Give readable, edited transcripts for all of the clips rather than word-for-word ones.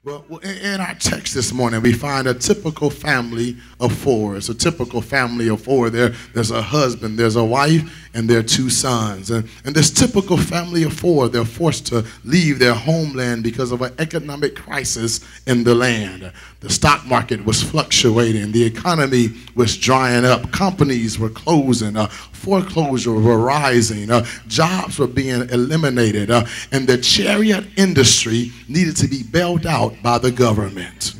Well, in our text this morning, we find a typical family of four. It's a typical family of four. There's a husband, there's a wife, and their two sons. And this typical family of four, they're forced to leave their homeland because of an economic crisis in the land. The stock market was fluctuating. The economy was drying up. Companies were closing. Foreclosures were rising. Jobs were being eliminated. And the chariot industry needed to be bailed out by the government.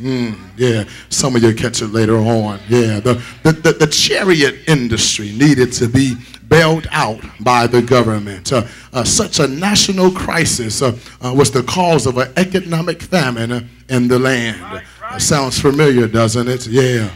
Yeah, some of you catch it later on. Yeah, the chariot industry needed to be bailed out by the government. Such a national crisis was the cause of an economic famine in the land. Sounds familiar, doesn't it? Yeah.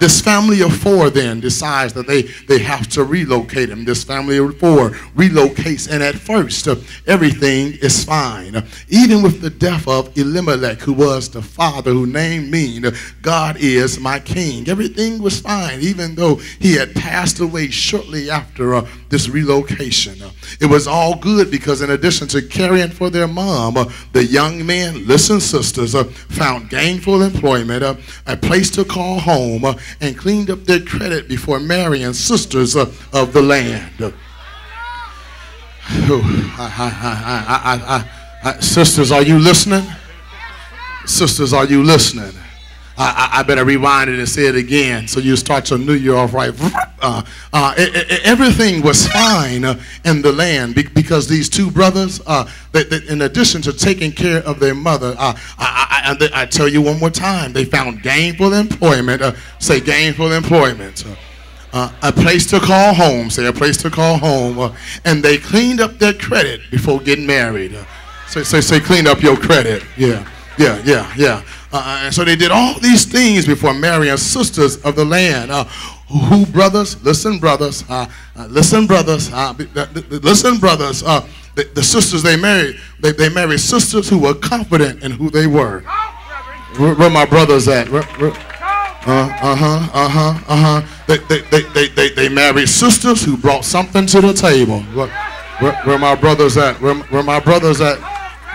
This family of four then decides that they have to relocate him. This family of four relocates, and at first everything is fine. Even with the death of Elimelech, who was the father, who named mean, God is my king. Everything was fine, even though he had passed away shortly after this relocation. It was all good because in addition to caring for their mom, the young men, listen sisters, found gainful employment, a place to call home, and cleaned up their credit before marrying sisters of the land. Sisters, are you listening? Sisters, are you listening? I better rewind it and say it again so you start your new year off right. Everything was fine in the land because these two brothers, in addition to taking care of their mother, I tell you one more time, they found gainful employment. Say gainful employment. A place to call home. Say a place to call home. And they cleaned up their credit before getting married. Say clean up your credit. Yeah. And so they did all these things before marrying sisters of the land. Who brothers? Listen, brothers. Listen, brothers. Listen, brothers. The sisters they married married sisters who were confident in who they were. Where my brothers at? They married sisters who brought something to the table. Where my brothers at? Where my brothers at?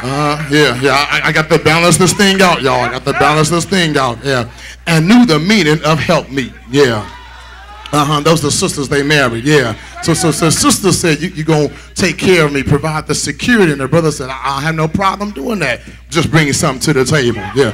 I got to balance this thing out, y'all. I got to balance this thing out, yeah. And knew the meaning of help me, yeah. Those are the sisters they married, yeah. So sister said, you're going to take care of me, provide the security. And the brother said, I have no problem doing that. Just bringing something to the table, yeah.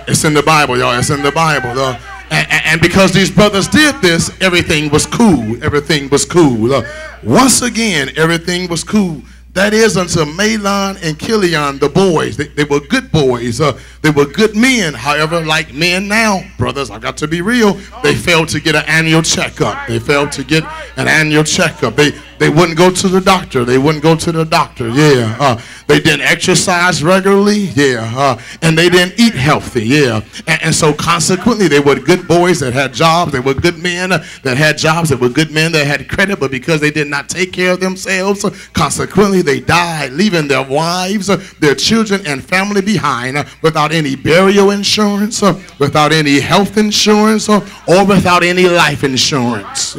It's in the Bible, y'all. It's in the Bible, and because these brothers did this, everything was cool. Everything was cool. Once again, everything was cool. That is until Mahlon and Kilion, the boys. They were good boys. They were good men. However, like men now, brothers, I got to be real, they failed to get an annual checkup. They failed to get an annual checkup. They wouldn't go to the doctor. They wouldn't go to the doctor, yeah. They didn't exercise regularly, yeah. And they didn't eat healthy, yeah. And so consequently, they were good boys that had jobs. They were good men that had jobs. They were good men that had credit. But because they did not take care of themselves, consequently, they died, leaving their wives, their children, and family behind without any burial insurance, without any health insurance, or without any life insurance.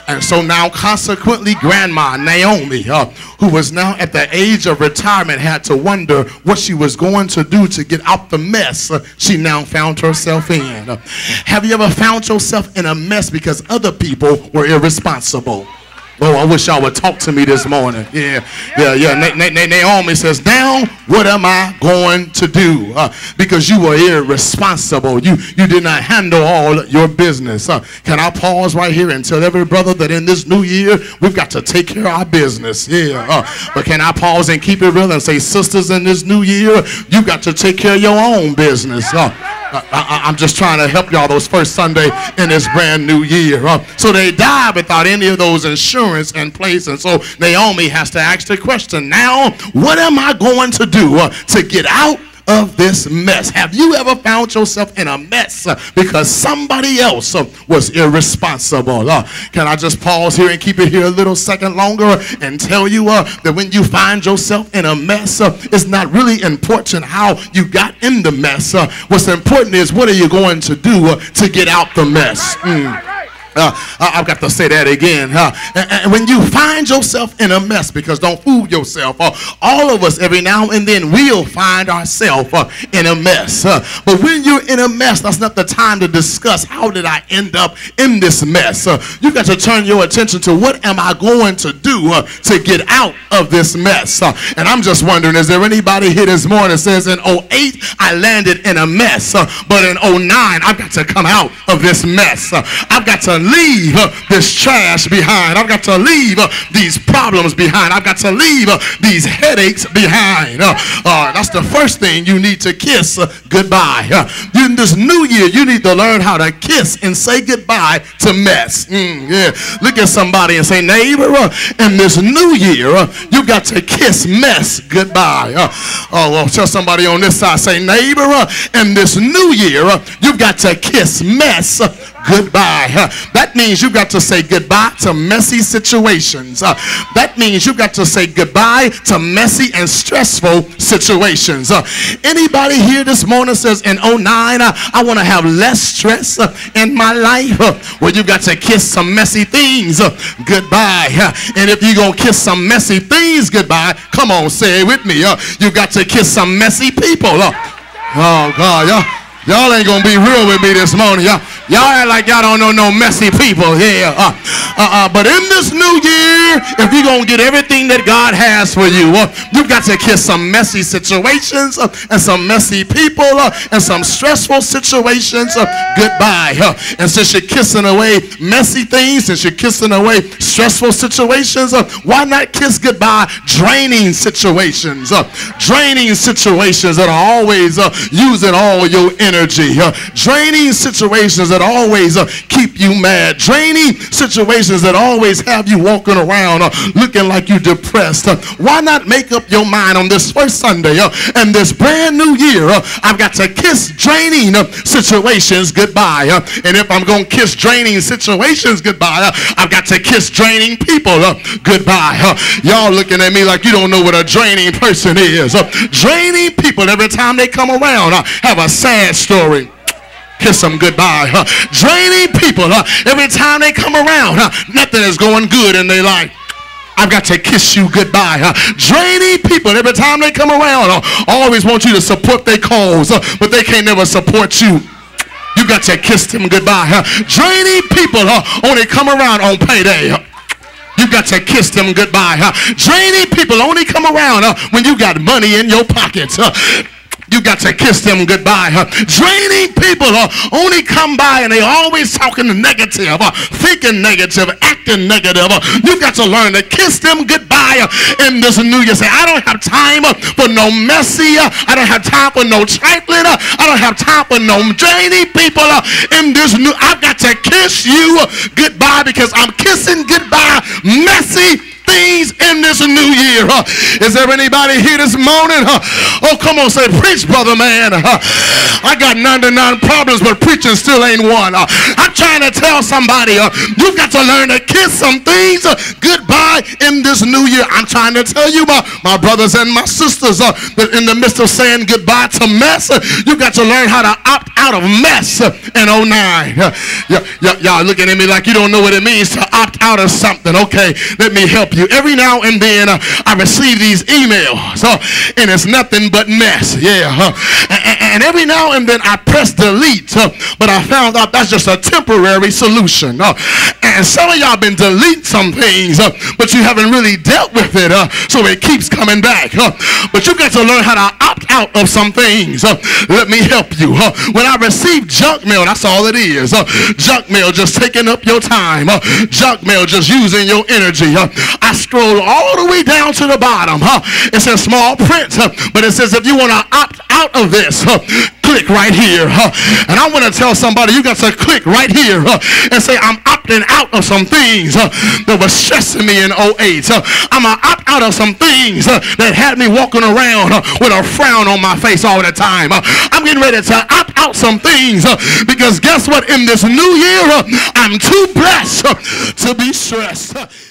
And so now, consequently, Grandma Naomi, who was now at the age of retirement, had to wonder what she was going to do to get out the mess she now found herself in. Have you ever found yourself in a mess because other people were irresponsible? Oh, I wish y'all would talk to me this morning. Yeah. Naomi says, now what am I going to do? Because you were irresponsible. You did not handle all your business. Can I pause right here and tell every brother that in this new year, we've got to take care of our business. Yeah. But can I pause and keep it real and say, sisters, in this new year, you've got to take care of your own business. I'm just trying to help y'all those first Sunday in this brand new year. So they died without any of those insurance in place. And so Naomi has to ask the question, now what am I going to do to get out of this mess? Have you ever found yourself in a mess because somebody else was irresponsible? Can I just pause here and keep it here a little second longer and tell you that when you find yourself in a mess, it's not really important how you got in the mess. What's important is what are you going to do to get out the mess? I've got to say that again. And when you find yourself in a mess, because don't fool yourself, all of us every now and then will find ourselves in a mess. But when you're in a mess, that's not the time to discuss how did I end up in this mess. You got to turn your attention to what am I going to do to get out of this mess. And I'm just wondering, is there anybody here this morning that says in 08 I landed in a mess, but in 09 I've got to come out of this mess. I've got to leave this trash behind. I've got to leave these problems behind. I've got to leave these headaches behind. That's the first thing you need to kiss goodbye. In this new year, you need to learn how to kiss and say goodbye to mess. Yeah. Look at somebody and say, neighbor, in this new year, you got to kiss mess goodbye. Tell somebody on this side, say, neighbor, in this new year, you've got to kiss mess goodbye. That means you got to say goodbye to messy situations. That means you got to say goodbye to messy and stressful situations. Anybody here this morning says in 09 I want to have less stress in my life? Well, you got to kiss some messy things goodbye. And if you're going to kiss some messy things goodbye, come on, say it with me. You got to kiss some messy people. Oh God, y'all ain't gonna be real with me this morning. Y'all act like y'all don't know no messy people here. But in this new year, if you're gonna get everything that God has for you, you've got to kiss some messy situations and some messy people and some stressful situations goodbye. And since you're kissing away messy things, since you're kissing away stressful situations, why not kiss goodbye draining situations? Draining situations that are always using all your energy. Draining situations that always keep you mad. Draining situations that always have you walking around looking like you're depressed. Why not make up your mind on this first Sunday and this brand new year? I've got to kiss draining situations goodbye. And if I'm going to kiss draining situations goodbye, I've got to kiss draining people goodbye. Y'all looking at me like you don't know what a draining person is. Draining people, every time they come around, have a sad story. Kiss them goodbye. Draining people, every time they come around, nothing is going good in their life. I've got to kiss you goodbye. Draining people, every time they come around, always want you to support their cause, but they can't never support you. You got to kiss them goodbye. Draining people only come around on payday. You got to kiss them goodbye. Draining people only come around when you got money in your pockets. You got to kiss them goodbye. Draining people only come by and they always talking negative, thinking negative, acting negative. You got to learn to kiss them goodbye in this new year. Say, I don't have time for no messy. I don't have time for no trifling. I don't have time for no draining people in this new. I've got to kiss you goodbye because I'm kissing goodbye messy things in this new year. Is there anybody here this morning? Oh, come on, say, preach, brother man. I got 99 problems, but preaching still ain't one. I'm trying to tell somebody, you've got to learn to kiss some things goodbye in this new year. I'm trying to tell you, my brothers and my sisters, that in the midst of saying goodbye to mess, you got to learn how to opt out of mess in 09. Y'all looking at me like you don't know what it means to opt out of something. Okay, let me help you. Every now and then I receive these emails and it's nothing but mess. And every now and then I press delete, but I found out that's just a temporary solution. And some of y'all been deleting some things, but you haven't really dealt with it, so it keeps coming back. But you got to learn how to opt out of some things. Let me help you. When I receive junk mail, that's all it is. Junk mail just taking up your time. Junk mail just using your energy. I scroll all the way down to the bottom. It says small print, but it says if you want to opt out of this, click right here. And I want to tell somebody, you got to click right here and say, I'm opting out of some things that was stressing me in 08. I'm going to opt out of some things that had me walking around with a frown on my face all the time. I'm getting ready to opt out some things because guess what? In this new year, I'm too blessed to be stressed.